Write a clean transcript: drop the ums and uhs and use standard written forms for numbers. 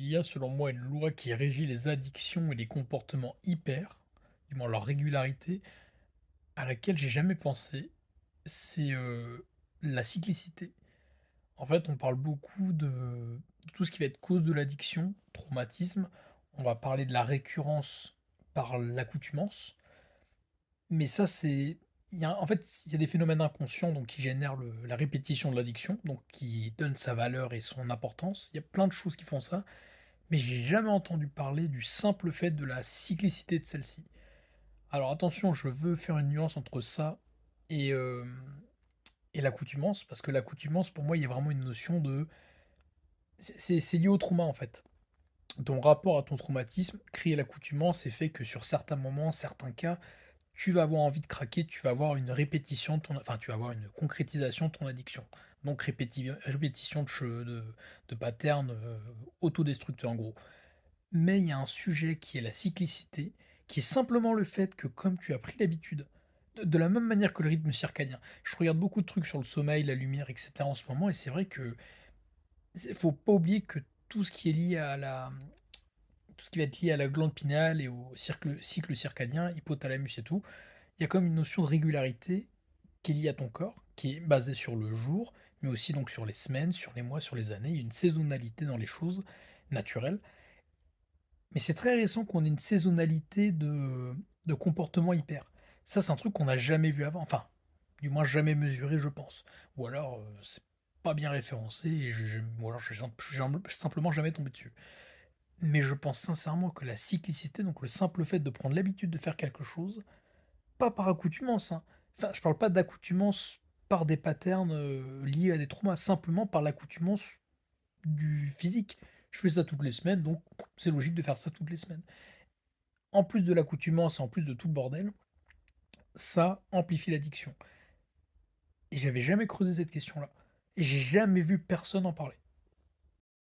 Il y a selon moi une loi qui régit les addictions et les comportements hyper, du moins leur régularité, à laquelle j'ai jamais pensé, c'est, la cyclicité. En fait, on parle beaucoup de tout ce qui va être cause de l'addiction, traumatisme, on va parler de la récurrence par l'accoutumance, mais ça c'est en fait, il y a des phénomènes inconscients donc qui génèrent la répétition de l'addiction, donc qui donnent sa valeur et son importance. Il y a plein de choses qui font ça. Mais j'ai jamais entendu parler du simple fait de la cyclicité de celle-ci. Alors attention, je veux faire une nuance entre ça et et l'accoutumance, parce que l'accoutumance pour moi, il y a vraiment une notion de c'est lié au trauma, en fait. Ton rapport à ton traumatisme crée l'accoutumance et fait que sur certains moments, certains cas, tu vas avoir envie de craquer, tu vas avoir une répétition de ton enfin, tu vas avoir une concrétisation de ton addiction. Donc répétition de patterns, autodestructeurs en gros. Mais il y a un sujet qui est la cyclicité, qui est simplement le fait que comme tu as pris l'habitude, de la même manière que le rythme circadien. Je regarde beaucoup de trucs sur le sommeil, la lumière, et cetera en ce moment et c'est vrai que faut pas oublier que tout ce qui est lié à la tout ce qui va être lié à la glande pinéale et au cycle circadien, hypothalamus et tout, il y a quand même une notion de régularité qui est liée à ton corps, qui est basée sur le jour, mais aussi donc sur les semaines, sur les mois, sur les années. Il y a une saisonnalité dans les choses naturelles. Mais c'est très récent qu'on ait une saisonnalité de comportement hyper. Ça, c'est un truc qu'on n'a jamais vu avant, enfin, du moins jamais mesuré, je pense. Ou alors, c'est pas bien référencé et je ou alors je suis simplement jamais tombé dessus. Mais je pense sincèrement que la cyclicité, donc le simple fait de prendre l'habitude de faire quelque chose, pas par accoutumance, hein. Enfin, je parle pas d'accoutumance par des patterns, liés à des traumas, simplement par l'accoutumance du physique. Je fais ça toutes les semaines, donc c'est logique de faire ça toutes les semaines. En plus de l'accoutumance et en plus de tout le bordel, ça amplifie l'addiction et j'avais jamais creusé cette question-là et j'ai jamais vu personne en parler.